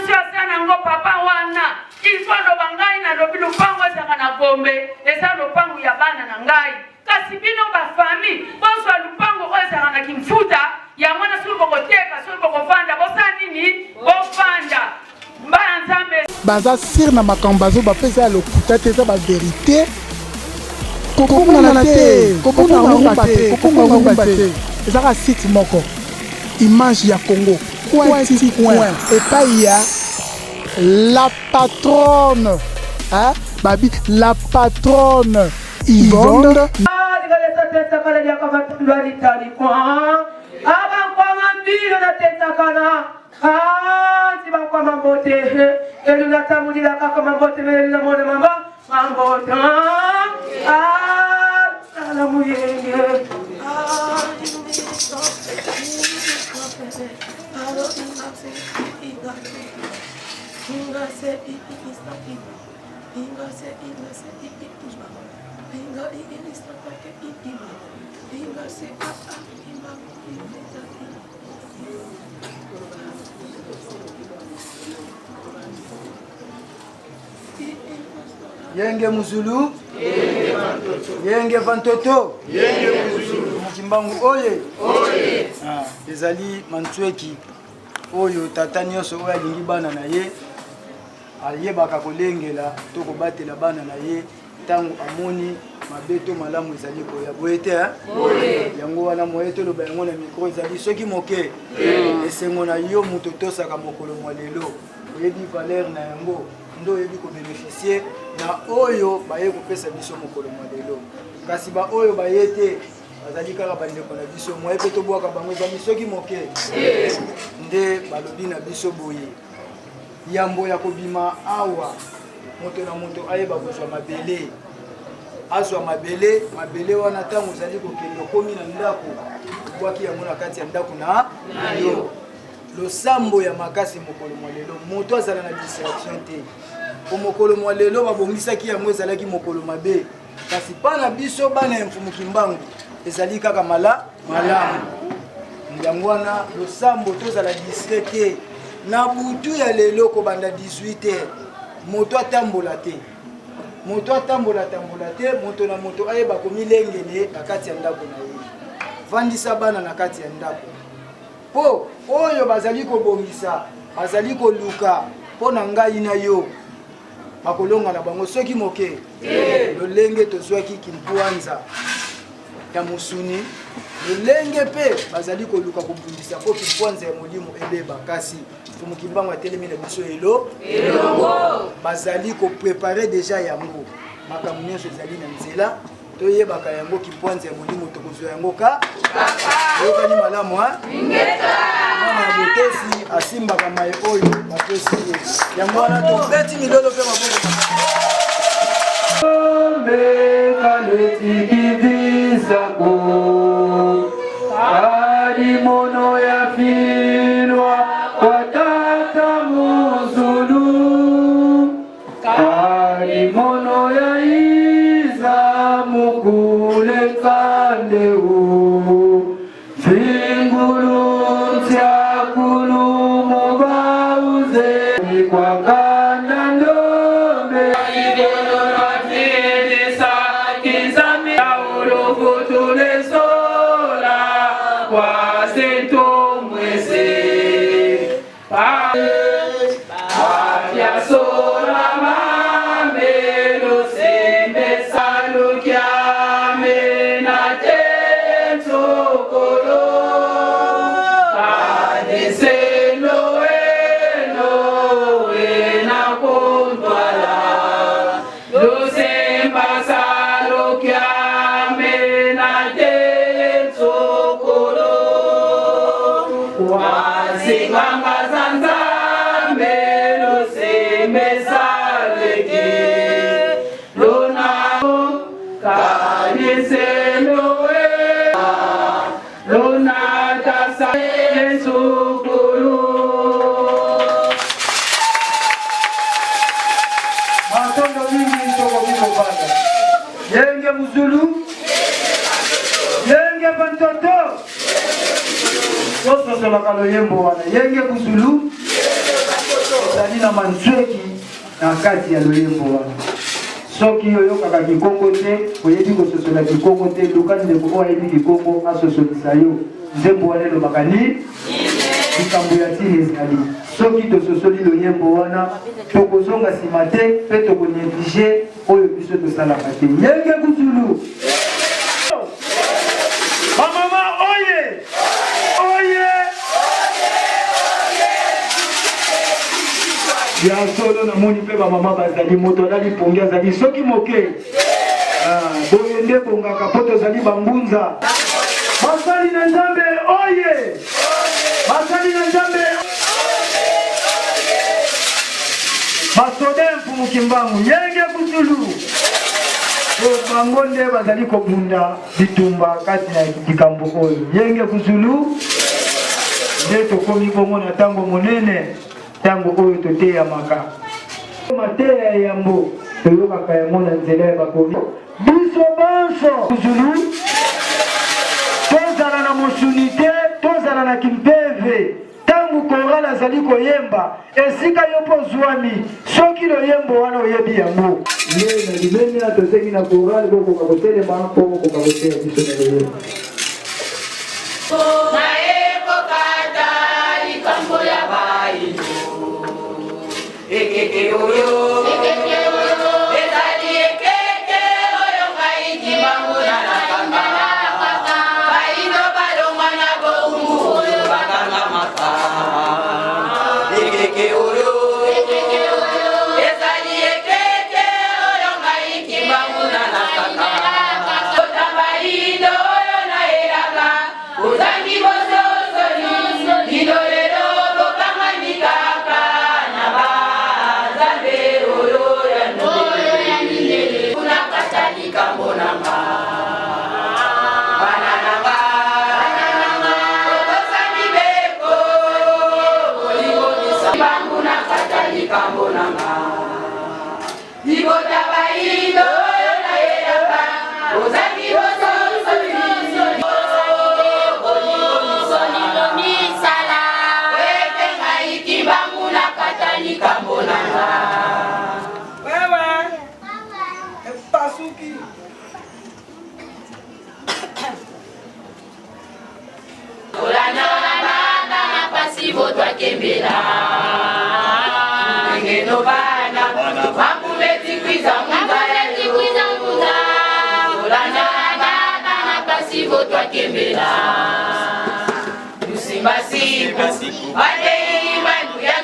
sana ngo papa wana ilfondo bangai na lobi lupango ezaka na Gombe eza lupango ya bana na ngai kasi bino ba famille bozwa lupango ezaka na Kimfuta ya mwana sulu bokoteka sulu bokofanda bosani nini bofanda mbana nzambe baza sir na makambazo bapesa lokuta te eza ba vérité kokona te kokona te ezaka site moko image ya Congo coin et pas il y a la patronne hein babi la patronne Yvonne Yenge Muzulu, Yenge Vantoto, Yenge Muzulu, Mukimbangu oye, oye. Ezali Mantweki, oyo tata nyonso oyo alingi bana na ye, ayebaka kolengela to kobatela bana na ye, tango amoni mabeto malamu ezali koya boye te yango wana moye toloba yango na mikro ezali soki moke esengo na yo moto tosaka mokolo mwa lelo oyebi valeur na yango ndo oyebi kobeneficie na oyo baye kopesa biso mokolo mwa lelo kasi ba oyo baye te bazali kaka bandeko na biso moye pe tobwaka bango ezali soki moke nde balobi na biso boye yambo ya kobima awa moto na moto ayeba kozwa mabele azwa mabele wana tango ozali kokende okomi na ndako obwaki yango na kati ya ndako na yo losambo ya makasi mokolo mwa lelo moto azala na distraction te po mokolo mwa lelo babongisaki yango ezalaki mokolo mabe kasi pana biso bana ya Mfumukimbangu ezali kaka malamu yango wana losambo tozala distrait te na butu ya lelo kobanda 18h moto atambola te moto atambola te moto na moto ayeba komilengele na kati ya ndako na ye vandisa bana na kati ya ndako po oyo bazali kobongisa bazali koluka po na ngai na yo bakolonga na bango soki moke lolenge tozwaki Kimpuanza ya Musuni lolenge pe bazali koluka kobundisa po Kimpuanza ya Molimo ebeba kasi Mfumukimbangu atelemi na biso elongo bazali ko préparer déjà yango makambo nyonso ezali na nzela toyebaka yango Kimpuanza ya Molimo tokozwa yango ka oyokani malamu ingeta mwana botesi asimbaka mai oyo bapesi yango wana tobeti milolo pe maboko alimono ya filwa kwa tata Muzulu alimono ya iza mukule kandeu fingulu tiakulu mubauze kwa kanda ndombe idono rafidi sa kizami ya urufutule sola kwa sento mwese ya sola mamelo sembe salukia mena tenso kolo adeselo eno ena kondwala lo semba salukia mena tenso kolo wazinganga zanza melo sembe saleke lona kaniselo lona tasa sukulu matondo mingi soko biko bata Yenge Muzulu Yenge Vantoto Yoso sola kalo yembo wana Yenge Muzulu tozali na manzweki na kati ya loyembo wana. Soki oyokaka Kikongo te, oyebi kososola Kikongo te, luka ndeko oyo ayebi Kikongo asosolisa yo. Nzembo wana elobaka ni likambo ya tini ezali. Soki tososoli loyembo wana, tokozonga nsima te mpe tokonéglige oyo biso tosalaka te. Yenge Kuzulu. Bamama oye! Oye! Ya solo na moni pe bamama bazali moto azali pongi azali soki moke. Boye nde bongaka po tozali bambunza. Basali na Nzambe oye! Basali na Nzambe basoda mfumu kimbangu Yenge Kuzulu. Bango nde bazali kobunda bitumba kati na likambo oyo. Yenge Kuzulu nde tokomi bongo na ntango monene, ntango oyo toteyamaka mateya ya yambo toyokaka yango na nzela ya bakomi biso bonso Kuzulu. Tozala na mosuni te, tozala na kimpeve. Tangu korala azali koyemba esika yo mpo zwami soki loyembo wana oyebi yango ye na limemi na tosengi na korala kokoka kotelema mpo kokoka koteya biso na loyembo naekokata likambo ya baino ekeke oyo ezali ekeke oyo ngai kimbangu na nakanga baino balongwa na boumbu oyo bakanga maka ekeke oyo ezali ekeke oyo ngai kimbangu na nakanga kota baino oyo naelaka ozangi bososo lino lelo bokangani kaka na bazambe oyo ya mindele unakata likambo nanga bana nanga otosani beko olibonisa bangu nakata likambo nanga libota baino oyo naelaka ozangi bososo likambo nanga wewe epasuki olana bana pasi botwa kembela ngeno bana makumeti kwiza munda olana bana pasi botwa kembela yusimba siku badei bandu ya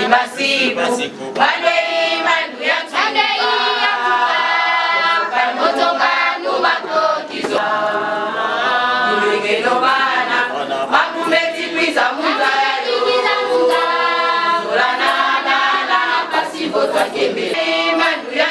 Masiku Bandei mandu ya Kamotonga nubato kizo Nulingeno bana Makumeti pisa muda Solana nana pasivo twa kembe Mandu ya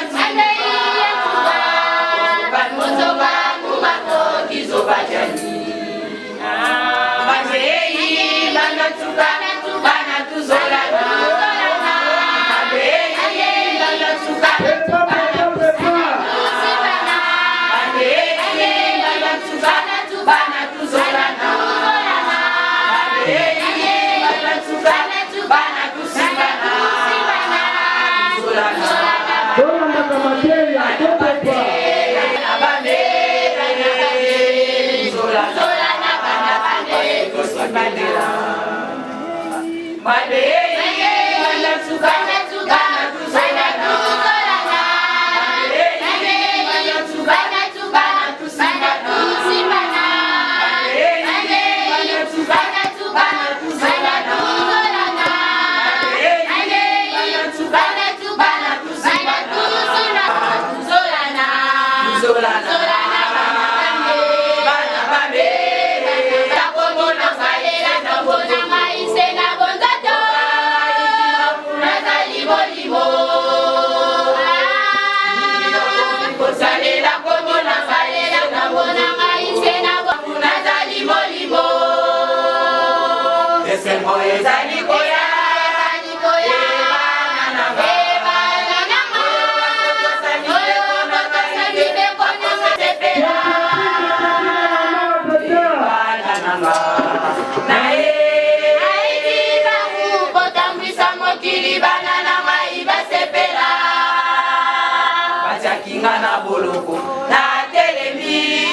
na boloko na telemi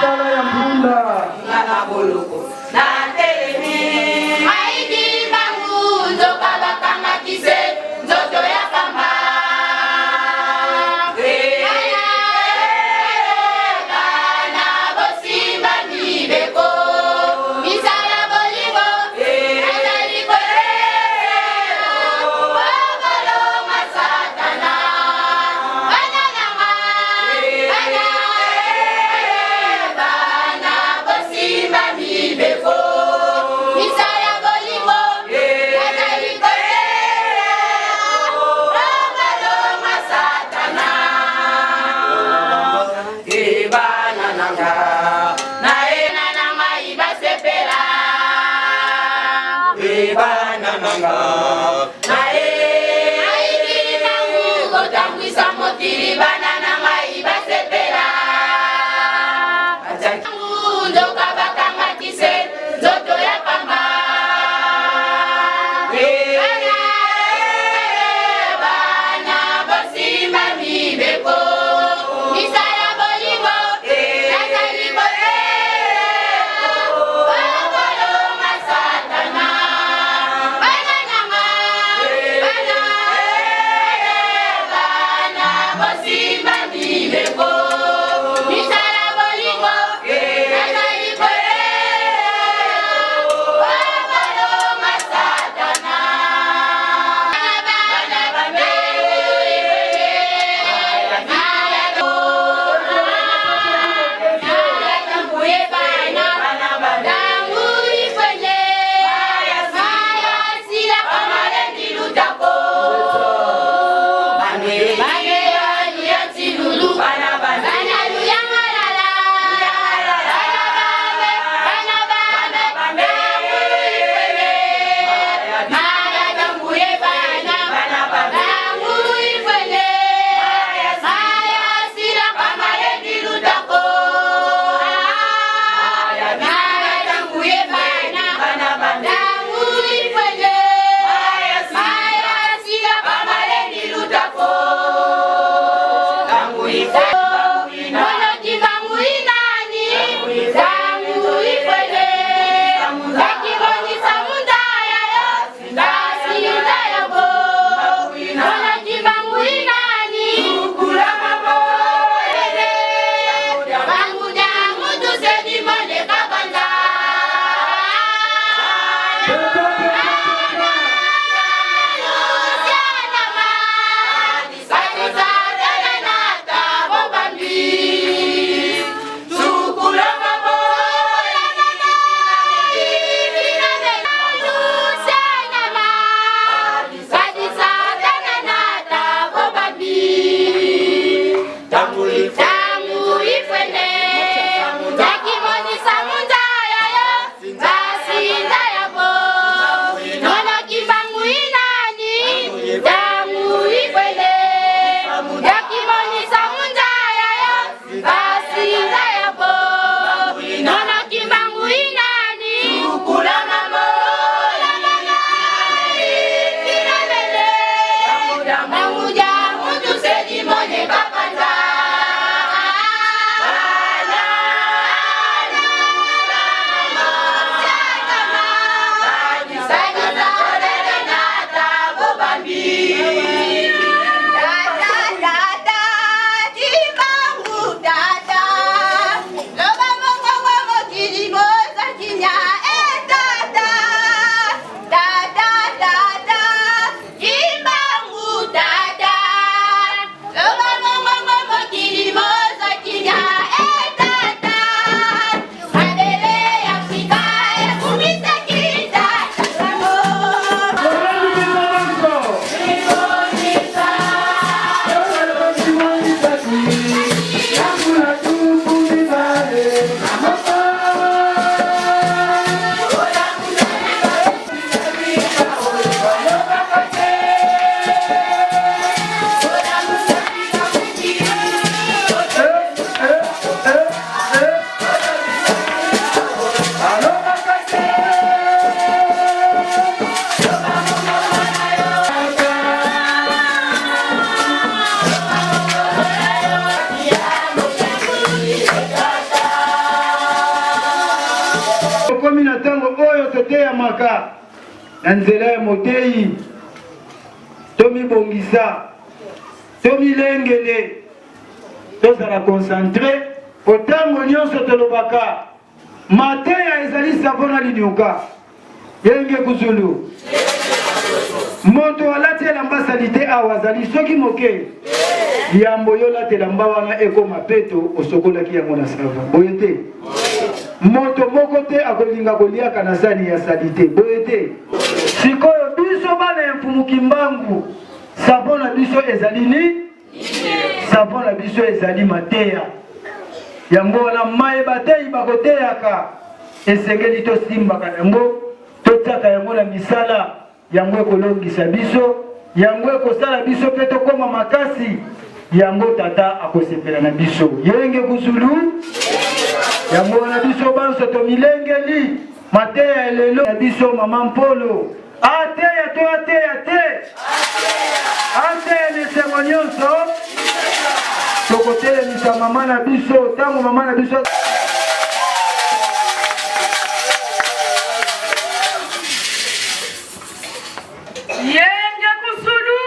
Tala ya mbunda na boloko na telemi Aidi bangu nzoka bakanga kise nzoto ya kamba Kana bosimba mibeko misala bolingo Azali koleo Wabalo masatana tokoteya maka na nzela ya motei tomibongisa tomilengele tozala concentré otango nyonso tolobaka mateya ezali savona linioka yenge kuzulu moto alati elamba salite awa azali soki moke yambo yo lati elamba wana ekoma peto osokolaki yango na sava boye te moto moko te akolinga koliaka na sani ya salite boye te sikoyo biso bana ya mfumuki mbangu savo na biso ezali ni savo na biso ezali mateya yango wana mai batei bakoteyaka esengeli tosimbaka yango totiaka yango na misala yango ekolongisa biso yango ekosala biso mpe tokoma makasi yango tata akosepela na biso yenge kuzulu yango wana biso banso tomilengeli mateya elelo ya biso mama mpolo ateya to ateya te ateya lisengo nyonso tokotelemisa mama na biso ntango mama na biso yenge kusulu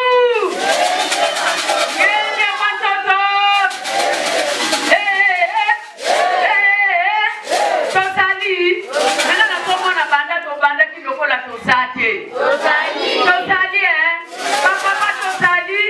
yenge watoto tozali nanga nakomona banda tobanda kilokola tozate tozali bapapa tozali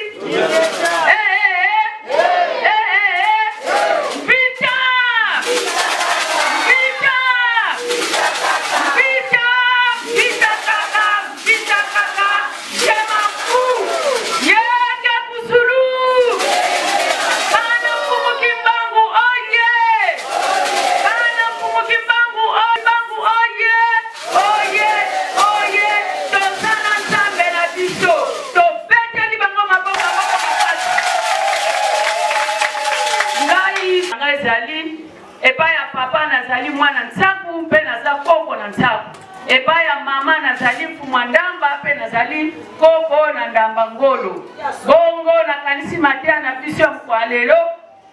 epai ya papa nazali mwana nsaku mpe naza koko na nsaku epai ya mama nazali mfumwa ndamba mpe nazali koko na ndamba ngolo bongo nakanisi mateya na biso ya mkwalelo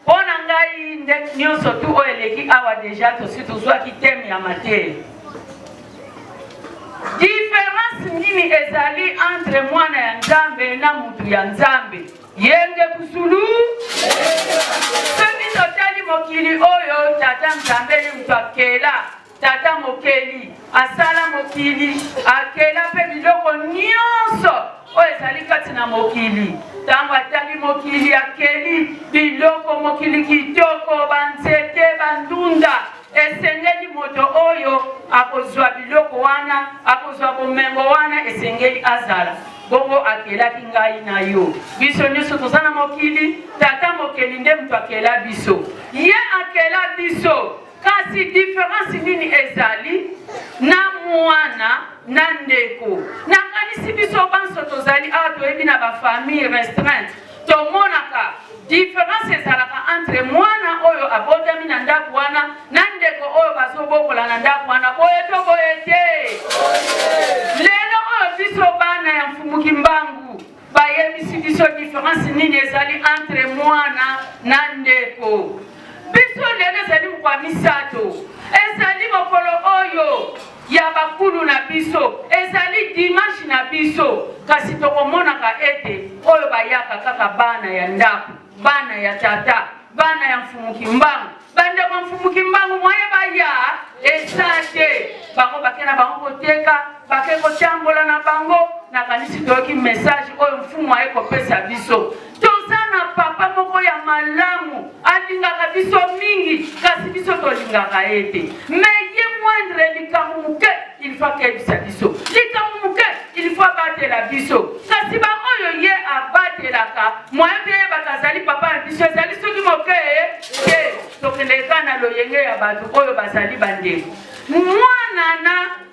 mpo na ngai nde nyonso tu oyo eleki awa deja tosi tozwaki teme ya mateya différence nini ezali entre mwana ya nzambe na mutu ya nzambe yenge kusulu soki totali mokili oyo tata nzambe ni mutu akela tata mokeli asala mokili akela mpe biloko nyonso oyo ezali kati na mokili ntango atali mokili akeli biloko mokili kitoko banzete bandunda esengeli moto oyo akozwa biloko wana akozwa bomengo wana esengeli azala bongo akelaki ngai na yo biso nyonso toza na mokili tata mokeli nde mutu akela biso ye akela biso kasi différence nini ezali na mwana na ndeko nakanisi biso banso tozali awa toyebi na bafamille restreinte tomonaka différence ezalaka entre mwana oyo abotami na ndako wana na ndeko oyo bazobokola na ndako wana boye to boye te lelo oyo biso bana ya mfumuki mbangu bayebisi biso différence nini ezali entre mwana na ndeko biso lelo ezali mokwa misato ezali mokolo oyo ya bakulu na biso ezali dimanche na biso kasi tokomonaka ete oyo bayaka kaka bana ya ndako bana ya tata bana ya mfumuki mbangu bandeko mfumuki mbangu mwaye baya esate bango bakena bango koteka bake kotambola na bango nakanisi toyoki message oyo mfumu aye kopesa biso toza na papa moko ya malamu alingaka biso mingi kasi biso tolingaka ete me ye moindre likambo moke il faut akebisa biso likambo moke il faut abatela biso kasi baoyo ye abatelaka moye mpe yebaka azali papa na biso ezali soki moke te tokendeka na loyenge ya bato oyo bazali bandeko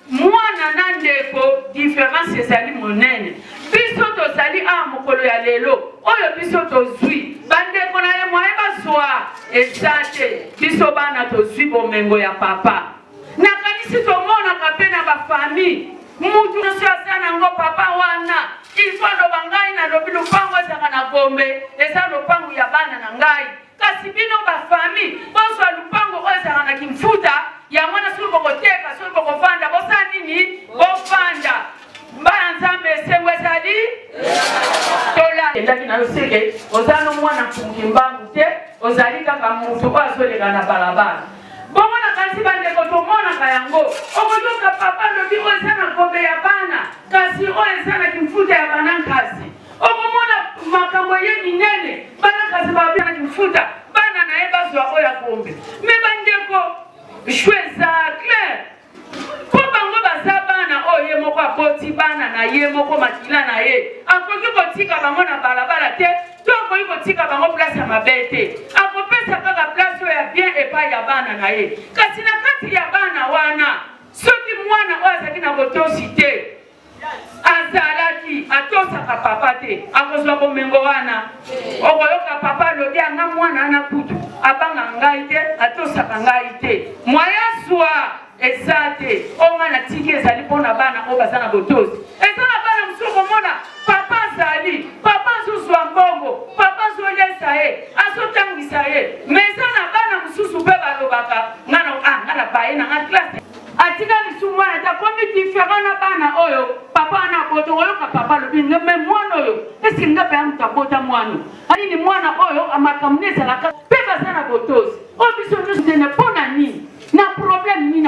mwana na ndeko différence ezali monene biso tozali awa mokolo ya lelo oyo biso tozwi bandeko na ye moye bazwa eza te biso bana tozwi bomengo ya papa nakanisi tomonaka mpe na bafamille mutu nyonso aza nango papa wana ilfo loba ngai nalobi lopango ezaka na gombe eza lopango ya bana na ngai kasi bino bafamille bozwa lupango oyo ezaka na kimfuta yango na soki bokoteka soki bokofanda bosala nini okendaki na yo seke oza no mwana mfumuki mbangu te ozali kaka mutu oyo azoleka na balabala bongo na kasi bandeko tomonaka yango okoyoka papa lobi oyo eza na kombe ya bana kasi oyo eza na kimfuta ya bana nkasi okomona makambo ye minene bana kasi babi na kimfuta bana na ye bazwa oyo ya kombe me bandeko eza clair po bango baza bana oyo ye moko aboti bana na ye moko makila na ye akoki kotika bango na balabala te to akoki kotika bango place ya mabe te akopesa kaka place oyo ya bien epai ya bana na ye kasi na kati ya bana wana soki mwana oyo azalaki na botosi te azalaki atosaka papa te akozwa bomengo wana okoyoka papa alobi anga mwana ana kutu abanga ngai te atosaka ngai te mwayaswa eza te onga na tiki ezali mpona bana oyo baza na botosi eza na bana mosusu komona papa azali papa azozwa mbongo papa azolesa ye azotangisa ye me eza na bana mosusu mpe balobaka nga na baye na nga klase atika lisu mwana ta komi diferent na bana oyo papa ana boto oyoka papa lobi me mwana oyo eske nga mpe amutu abota mwana anini mwana oyo amakambo ne ezalaka mpe baza na botosi oyo biso nyonso tene mpona nini na problème nini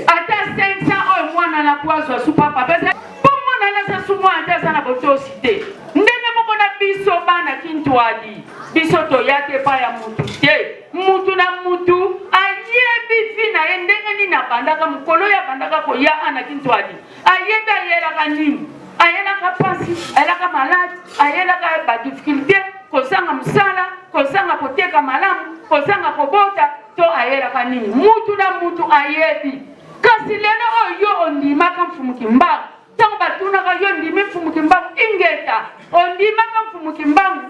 ata 500 oyo mwana na poazwa su papa pesa po mwana naza su mwana te aza na botosi te ndenge moko na biso bana kintwadi biso toya te epai ya mutu te mutu na mutu ayebi vi na ye ndenge nini abandaka mokolo oyo abandaka koya ana kintwadi ayebi ayelaka nini ayelaka pasi ayelaka malade ayelaka badifficulté kozanga mosala kozanga koteka malamu kozanga kobota to ayelaka nini mutu na mutu ayebi kasi lelo oyo ondimaka mfumuki mbangu ntango batunaka yo ndimi mfumuki mbangu ingeta ondimaka mfumuki mbangu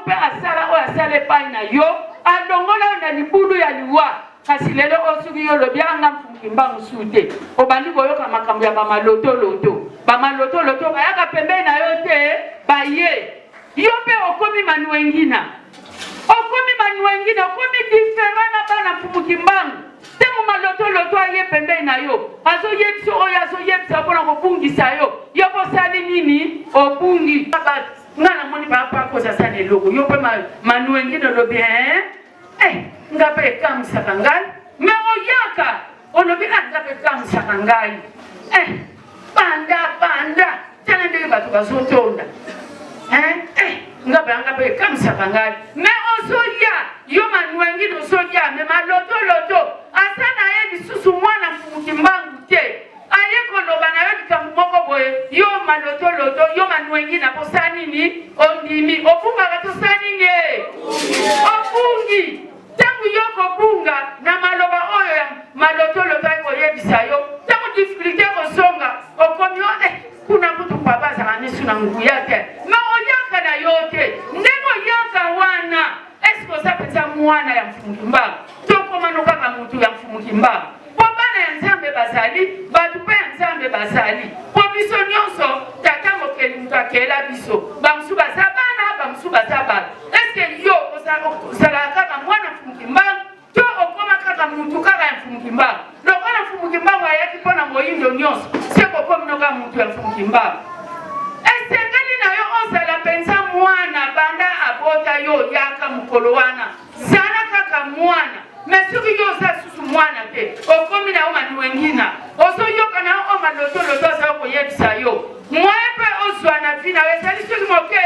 mpe asala oyo asala epai na yo alongola oyo na libulu ya liwa kasi lelo oyo soki yo lobi anga mfumuki mbangu su te obandi koyoka makambo ya bamalotoloto bayaka pembeni na yo te baye yo mpe okomi manuengina okomi diferent na bana mfumuki mbangu ntango malotoloto aye pembeni na yo azoyebisa oyo azoyebisa mpona kobungisa yo yo bosali nini obungi nga namoni papa kozasa na eloko yo mpe manuengina olobi nga mpe ekamisaka ngai me oyaka olobi nga mpe ekamisaka ngai banda tala ndenge bato bazotonda nga mpe ekamisaka ngai me ozoya yo manuengina ozoya me malotoloto asa na ye lisusu mwana mfumuki mbangu te aye koloba na yo likambo moko boye yo malotoloto yo manuengina posala nini ondimi obungaka tosala nini obungi ntango yo kobunga na maloba oyo ya malotoloto akoyebisa yo ntango difficulté kozonga okomi yo kuna kutu papa azala nisu na nguya te me oyaka na yo te ndenge oyaka wana eske oza mpenza mwana ya mfumuki mbangu tokomano kaka mutu ya mfumuki mbangu po bana ya nzambe bazali bato mpe ya nzambe bazali po biso nyonso tata mokeli mutu akela biso bamosusu baza bana bamosusu baza bana eske yo ozalaka kaka mwana mfumuki mbangu to okoma kaka mutu kaka ya mfumuki mbangu lokola mfumuki mbangu ayaki mpona moyindo nyonso seko okomino kaka mutu ya mfumuki mbangu esengeli na yo ozala mpenza mwana banda abota yo yaka mokolo wana zala kaka mwana me soki yo oza susu mwana te okomi na yo manuengina ozoyoka na yo o malotoloto aza koyebisa yo mwaye mpe ozwa na vi na yo ezali soki moke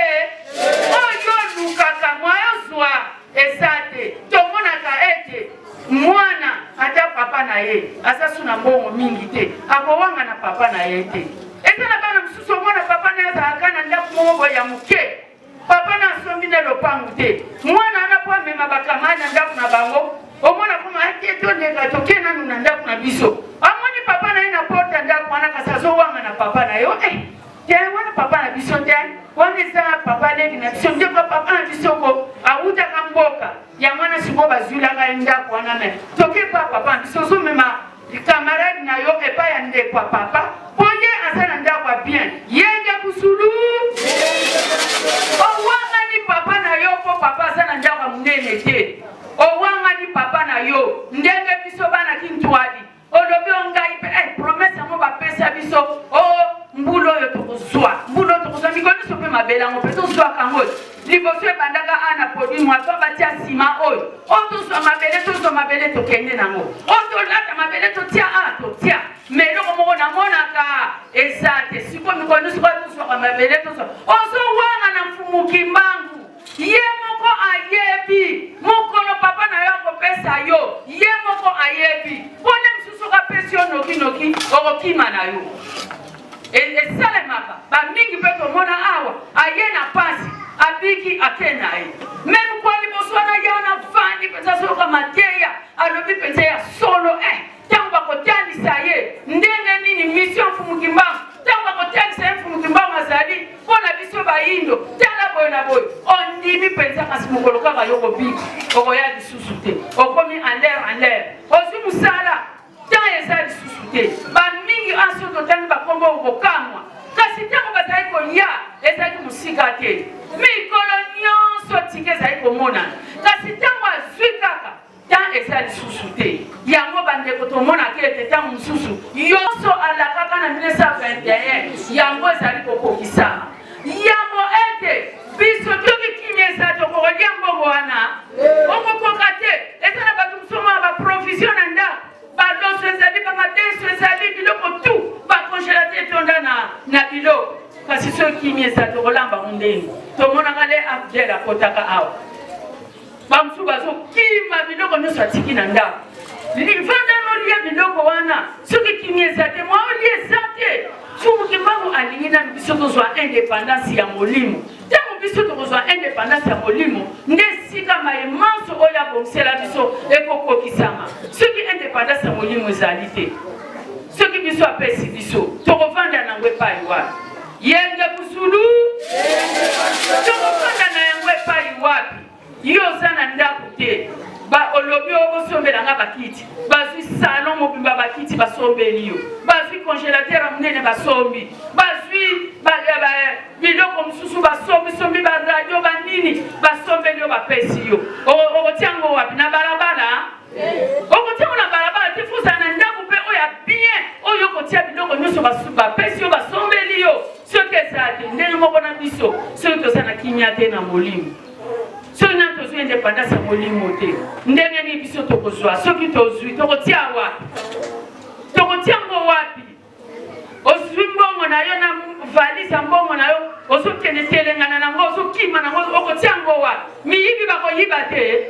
oyo olukaka mwaye ozwa eza te tomonaka ete mwana ata papa na ye aza su na mbongo mingi te akowanga na papa na ye te eza na bana mosusu omona papa na ye azalaka na ndako moko ya moke papa na asombi na lopangu te mwana ana po amema bakamani na ndako na bango omona koma ate tondeka toke nanu na ndako na biso amoni papa na ye na porte ya ndako wana kasi azowanga na papa na yo te wana papa na biso te wana eza papa leki na biso nde papa na biso ko awutaka mboka yango wana sikoyo bazwilaka ye ndako wana me toke pa papa na biso ozomema camarade na yo epai ya ndeko ya papa po ye aza na ndako ya bien yenge kusulu owangani papa na yo po papa aza na ndako ya monene te owangani papa na yo ndenge biso bana kintwadi olobi ongai mpe promese yango bapesa biso mbula oyo tokozwa mikolo nyonso mpe mabelango mpe tozwa kango liboso ebandaka ana produit mwa to batia nsima oyo tozwa mabele tokende nango oyo tolata mabele totia totia mais eloko moko namonaka eza te sikoyo mikolo nyonso oyo tozwaka mabele tozwa ozowanga na mfumuki mbangu ye moko ayebi mokolo papa na yo akopesa yo ye moko ayebi mpone mosusu okapesi yo nokinoki okokima na yo esalemaka bamingi mpe tomona awa aye na pasi abiki ake na ye meme kwa liboso wana ye wana vandi mpenza soyoka mateya alobi mpenza ya solo ntango bakotalisa ye ndenge nini mission mfumuki mbangu ntango bakotalisa ye mfumuki mbangu azali mpo na biso bayindo tala boye na boye ondimi mpenza kasi mokolo kaka yo kobiki okoya lisusu te okomi en l'air ozwi mosala ntango eza lisusu te bamingi anso totangi bakombo okokamwa kasi ntango bazali koya ezalaki mosika te mikolo nyonso tike ezali komonana kasi ntango azwi kaka ntango eza lisusu te yango bandeko tomonaki ete ntango mosusu yonso alakaka na 1921 yango ezali kokokisama yango ete biso toki kimia eza tokokolia mbongo wana okokoka te eza na bato mosusu ya baprovision na ndako badoso ezali bamadeso ezali biloko tu bakongelateur etonda na biloko kasi soki kimia eza tokolamba ngo ndenge tomonaka le abdel akotaka awa bamosusu bazokima biloko nyonso atiki na ndako livandano olia biloko wana soki kimia eza te mwa olia eza te mfumuki mbangu alingi nanu biso tozwa indépendance ya molimo ntango biso tokozwa indépendance ya molimo nde esika mayemanso oyo abongisela biso ekokokisama soki indépendance ya molimo ezali te soki biso apesi biso tokovanda nango epai wapi yenge busulu tokovanda na yango epai wapi yo oza na ndako te olobi okosombelanga bakiti bazwi salon mobimba bakiti basombeli yo bazwi congélateur ya monene basombi bazwi biloko mosusu basombi baradio banini basombeli yo bapesi yo okotiango wapi na balabala okotiango na balabala te fozala na ndako mpe oyo ya bien oyo okotia biloko nyonso bapesi yo basombeli yo soki ezala te ndenge moko na biso soki toza na kimia te na molimo soki nani tozwi indépendance ya molimo te ndenge nini biso tokozwa soki tozwi tokotia wapi tokotiango wapi ozwi mbongo na yo na valise ya mbongo na yo ozokende telengana nango ozokima nango okotiango wapi miyibi bakoyiba te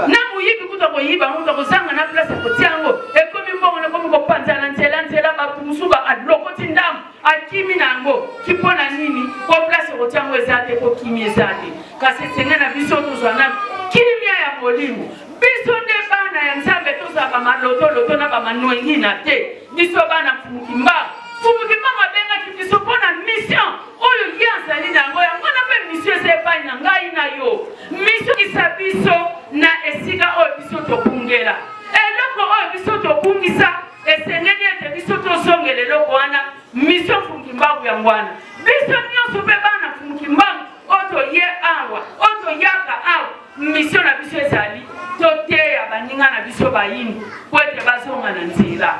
na moyibi kuta koyiba ngo tokozanga na place akotiango ekomi mbongo nakomi kopanzala nzela bato mosusu alokoti ndambo akimi nango kipona nini po place okotiango eza te po kimi eza te kasi esenge na biso tozwa na kimia ya molimo biso nde bana ya nzambe tozwa bamalotoloto na bamanwengina te biso bana mfumuki mbangu abengaki biso mpo na mission oyo ye azali nango yango na mpe mission eza epai na ngai na yo mission kisa biso na esika oyo biso tobungela eloko oyo biso tobungisa esengeli ete biso tozongela eloko wana mission mfumuki mbangu yango wana biso nyonso mpe bana mfumuki mbangu oyo toye awa oyo toyaka awa mission na biso ezali toteya baninga na biso bayini po ete bazonga na nzela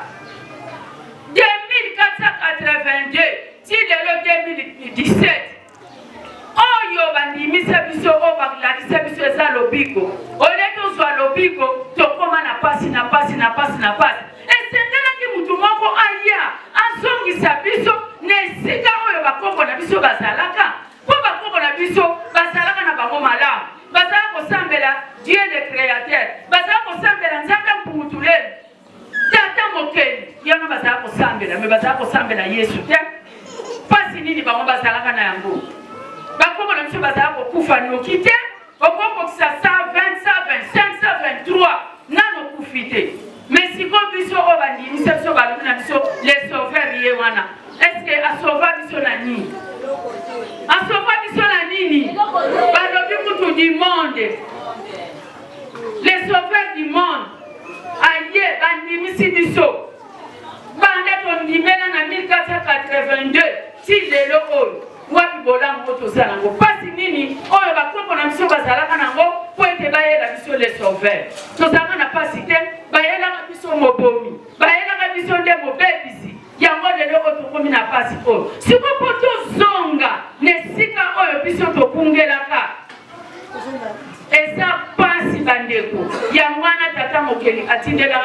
2482 ti lelo 2017 oyo bandimisa biso oyo balakisa biso eza lobiko ole tozwa lobiko tokoma na pasi esengelaki mutu moko aya azongisa biso na esika oyo bakoko na biso bazalaka mpo bakoko na biso bazalaka na bango malamu bazala kosambela Dieu le créateur bazala kosambela nzambe mpungutuleli tata mokeli yana bazala kosambela me bazala kosambela Yesu te pasi nini bango bazalaka na yango bakoko na biso bazala kokufa noki te okokokisa 120 125 nano kufi te mais siko biso oyo bandimisa biso balobi na biso les sauveurs ye wana eske asauva biso na nini asauva biso na nini balobi mutu du monde les sauveurs du monde aye bandimisi biso bande tondimela na 1482 ti lelo oyo wapi bolango tozala nango pasi nini oyo bakoko na biso bazalaka nango po ete bayela biso les sauveurs tozalaka na pasi te bayelaka biso mobomi bayelaka biso nde mobebisi yango lelo oyo tokomi na pasi oyo siko po tozonga na esika oyo biso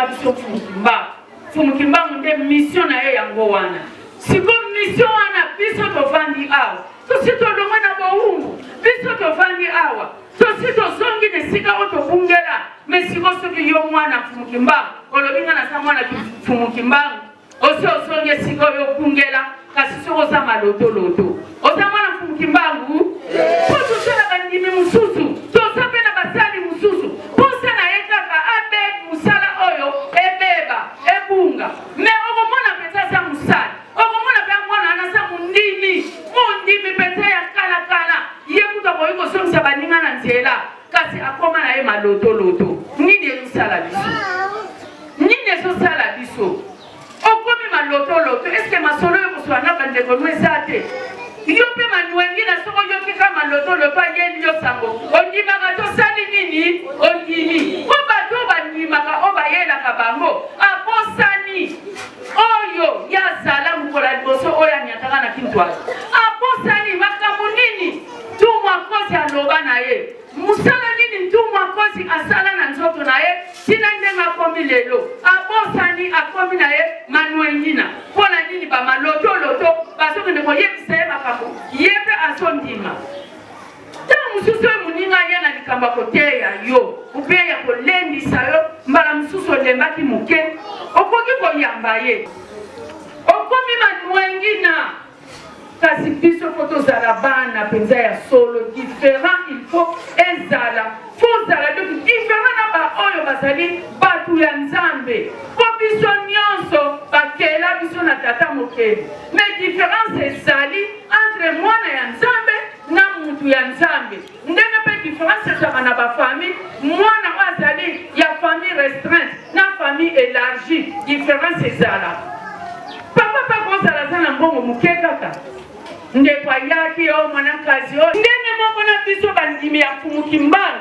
biso Fumukimbangu. Fumukimbangu nde mission na ye yango wana. Siko mission wana biso tovandi awa. Tosito longa na bohungu. Biso tovandi awa. Tosito zongi ne sika otobungela. Mesiko soki yo mwana Fumukimbangu. Olobinga na sa mwana Fumukimbangu. Osi osonge siko yo bungela. Kasi soko sa maloto loto. Osa mwana Fumukimbangu. Poso sala bandimi mususu. Tosa pena basali mususu. Posa na ekaka abe musala oyo. Ebeba. Ebunga. Me okomona pesa sa musala. Okomona pe mwana anasa mundimi. Mundimi pesa ya kala kala. Yekuta kwa yuko somsa baninga na nzela. Kasi akoma na ye maloto loto. Nini yesu sala biso? Nini yesu sala biso? Okomi maloto loto. Eske masolo yo kuswana bande konwe sate? Yope manuengi na soko yoki kama loto loto yeni yo sango. Ondima kato sali nini? Ondimi. Oba toba nima ka oba yela kabango. Abosani. Oyo ya zala mukola liboso oya nyataka na kintwa. Abosani makamu nini? Tumwa kosi aloba na ye. Musala nini tumwa kosi asala na nzoto na ye. Tina ndenga komi lelo. Abosani akomi na ye manuengina. Pona nini ba maloto loto. Basoke ndeko yebise makamu. Yebe asondima. Tangu mususu muninga yana likamba koteya yo. Ubeya ko lendi sayo. Mbala mususu lembaki muke. Okoki ko yamba ye. Okomi manuengina. Kasi biso foto zarabana penza ya solo différent il faut ezala faut zala donc différent na ba oyo basali batu ya nzambe ko biso nyonso bakela biso na tata mokeli mais différence ezali entre mwana ya nzambe na mutu ya nzambe ndenge pe différence ezala na ba famille mwana azali ya famille restreinte na famille élargie différence ezala papa pa kozala sana mbongo mukekaka ndekwa yaki yo mwanakazi yo ndenge moko na biso bandimi ya Fumukimbangu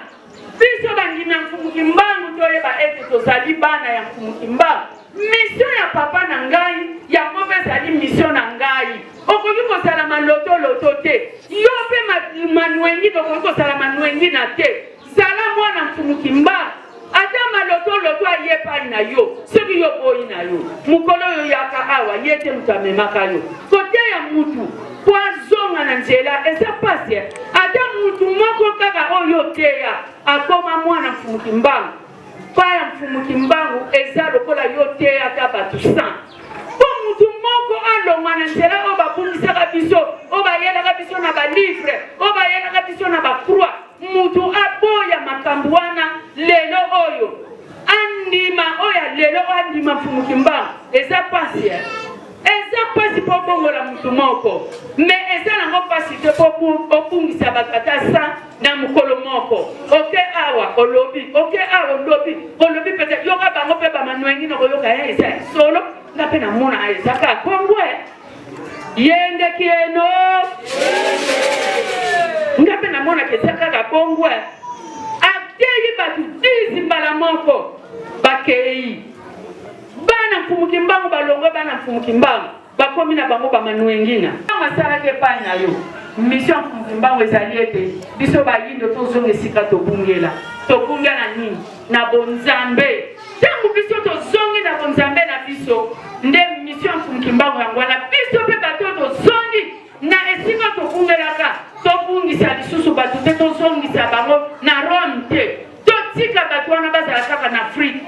biso bandimi ya Fumukimbangu toyeba ete tozali bana ya Fumukimbangu mission ya papa na ngai ya kobe zali mission na ngai okoki kosala maloto loto te yo pe manuengi okoki kosala manuengi na te zala mwana Fumukimbangu ata maloto loto ayepai na yo soki yo boyi na yo mukolo yo yaka awa yete mutamemaka yo kote ya mutu kwa zonga na nzela eza pasi ata mutu moko kaka oyo teya akoma mwana Fumukimbangu paya Fumukimbangu eza lokola yo teya ta batu san po mutu moko alonga na nzela oyo babungisaka biso oyo bayelaka biso na balivre oyo bayelaka biso na bacroix mutu aboya makambo wana lelo oyo andima oya lelo andima Fumukimbangu eza pasi eza pasi po bongola mutu moko me eza nango pasi te po obungisa bakata sa na mukolo moko oke awa olobi oke awa olobi pete yoka bango pe bamanuengi na koyoka ya eza solo nga pe namona eza ka kongwe yende kieno nga pe namona keza kaka kongwe ateyi batu 10 mbala moko bakei bana Fumukimbangu balongo bana Fumukimbangu bakomi na bango bamanuengina masala ke pa na yo mission Fumukimbangu ezali ete biso bayindo tozonga esika tobungela nini na bonzambe tangu biso tozongi na bonzambe na biso nde mission Fumukimbangu yango na biso pe bato tozongi na esika tobungelaka tobungisa lisusu bato te tozongisa bango na Rome te totika bato wana bazala kaka na Afrique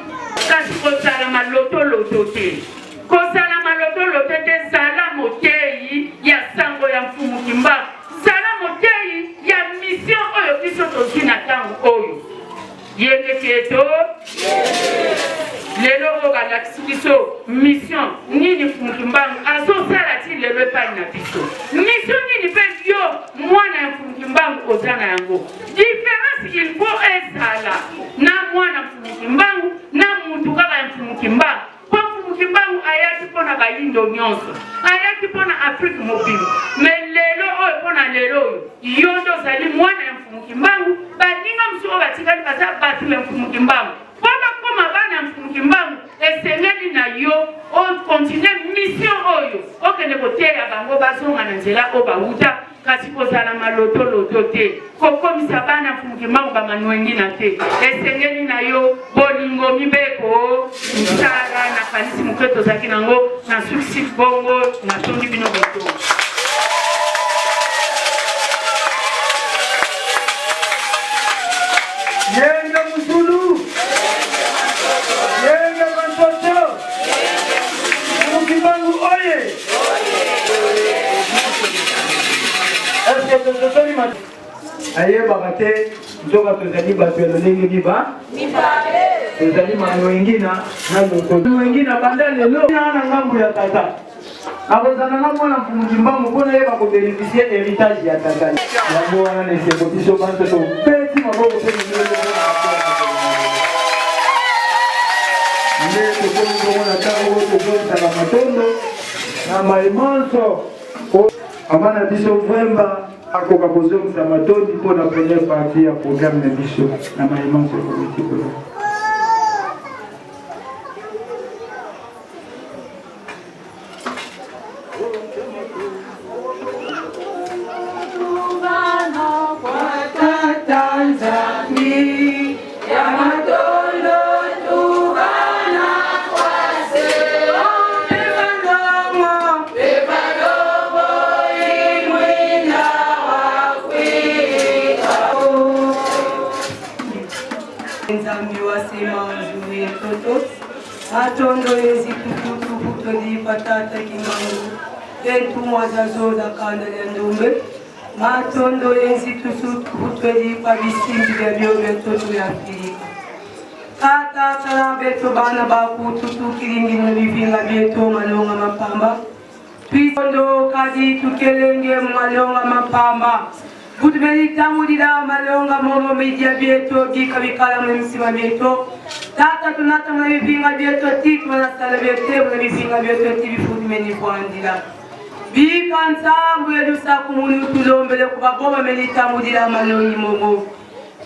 kasi kozala maloto loto te kozala maloto loto te zala moteyi ya sango ya Fumukimbangu zala moteyi ya mission oyo biso tozwi na ntango oyo yenge kieto lelo oyo balakisi biso mission nini Fumukimbangu azosala ti lelo epai na biso mission nini mpe yo mwana ya Fumukimbangu oza na yango différence il faut ezala na mwana Fumukimbangu na mutu kaka ya Fumukimbangu po Fumukimbangu ayaki mpona bayindo nyonso ayaki mpona Afrique mobile me lelo oyo mpona lelo oyo yo nde ozali mwana ya Fumukimbangu baninga mosu oyo batikali baza bato ya Fumukimbangu po bakoma bana ya Fumukimbangu esengeli na yo okontinue mission oyo okende koteya bango bazonga na nzela o bauta kasi kozala maloto te kokomisa bana mfumukimbangu bamanwengina te esengeli na yo bolingo mibeko misala na kanisi moke tozalaki nango na suksi bongo na tondi bino boto Yenge Muzulu, Yenge Bantoto, Mukimbangu oye. Est-ce que Toto ni mat? Aye bakate nzoka tozali bato ya lolenge biba. Tozali mano ingina na loto. Ingina banda lelo na ngambu ya tata. Akozana na mwana Mukimbangu mpona ye bakobénéficier héritage ya tata. Yango wana nesembo biso bantoto peti maboko pe ngelo. Nde tokomi na tango tozosala matondo na maimonso amana biso vwemba akoka kozongisa matondi mpona première partie ya programme na biso na maimonso politikolo. Nzambi wasema nzuri mtoto atondo yezi kututu di patata kimangu tentu mwazazo za kanda ya ndombe matondo yezi tutu di pabisimbi vya vyobe mtoto ya Afrika kata tala beto bana baku tutu kiringi na vivinga beto malonga mapamba twisondo kadi tukelenge malonga mapamba Butu tamu dila malonga momo media bieto bika bikala msima bieto tata tunata mna bivinga bieto tiku na sala bieto mna bivinga bieto tibi futi meni kwandila bika nsambu yedusa kumuni utulombele kubaboba meni tamu dila malongi momo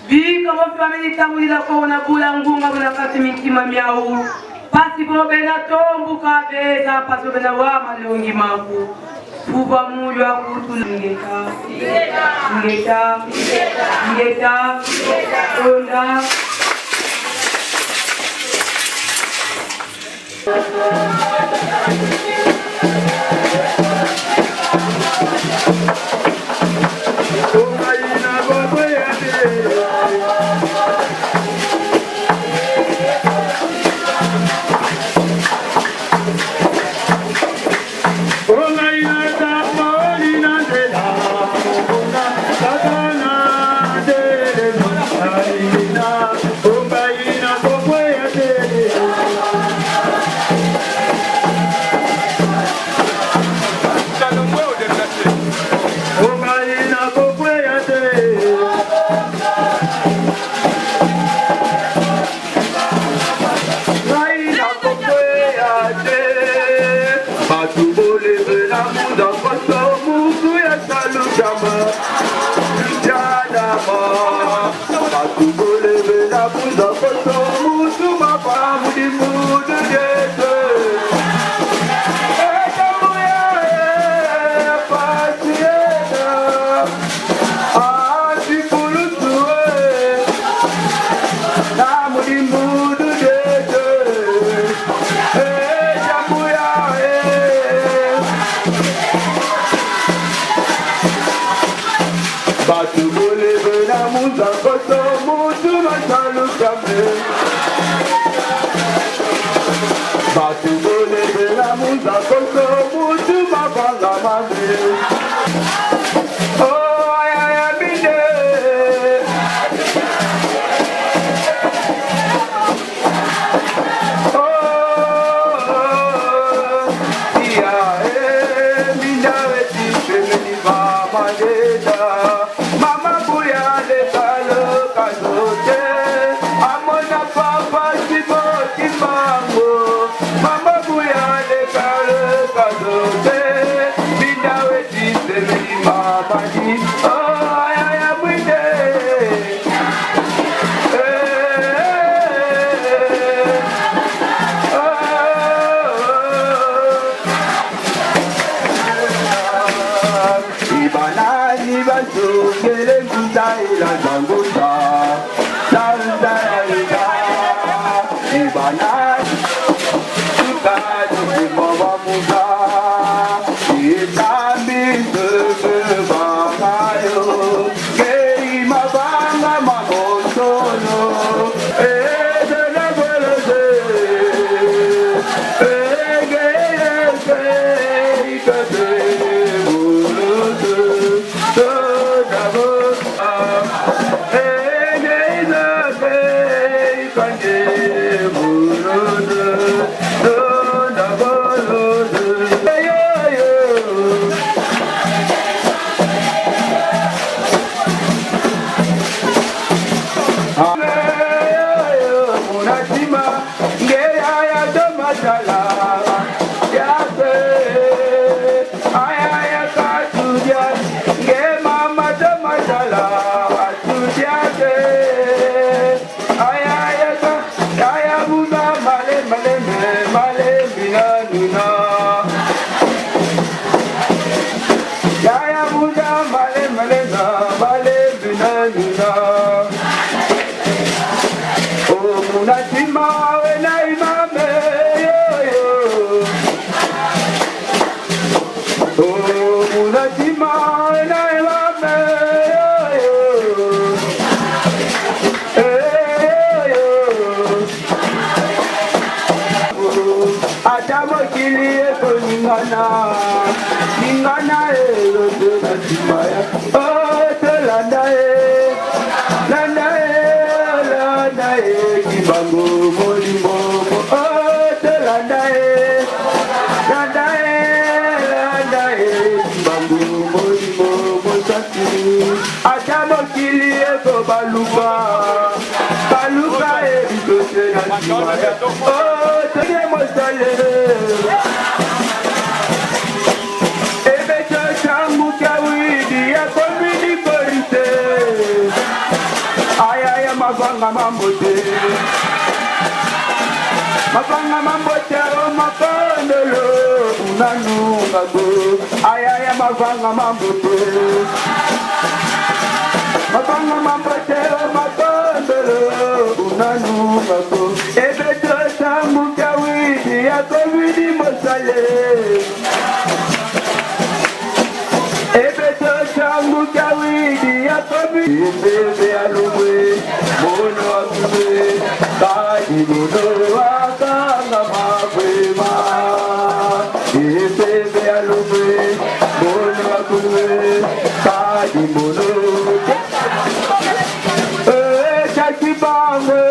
bika mofi meni tamu dila kwa bula ngunga mna kati mitima miau pasi bobe na tombu kabeza pasi bobe na wa malongi maku Uba mujo akutu ngeta onda Mama buya de kalo kazote, binda weti Mapanga mambote o mapondolo unanunga go ayaya mapanga mambote o mapondolo unanunga go ebeto sambu kawidi ya kovidi mosale ebeto sambu kawidi ya kovidi bebe alugwe mono akube kaji mono akanga mabema bebe alugwe mono akube kaji mono chakibangwe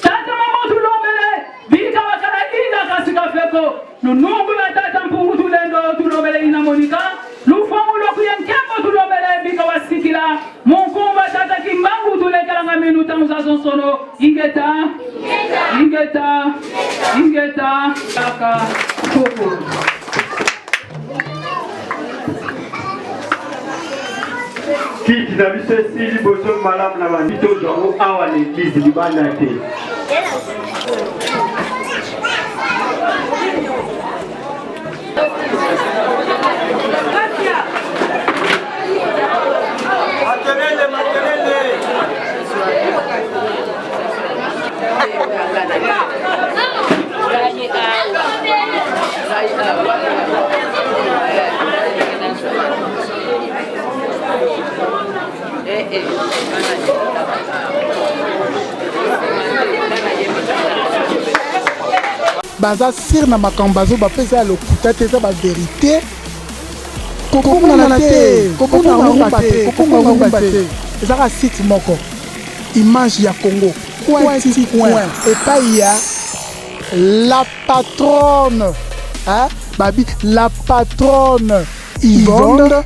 Tata mama kiti na biso esili boso malamu na bandito zango awa na eglise libanda te. baza sir na makambo bazo bapesa ya lokuta te eza baverité kokomona te kokomona te ezaka site moko image ya Congo coin epai ya la patronne babi la patronne Yvonne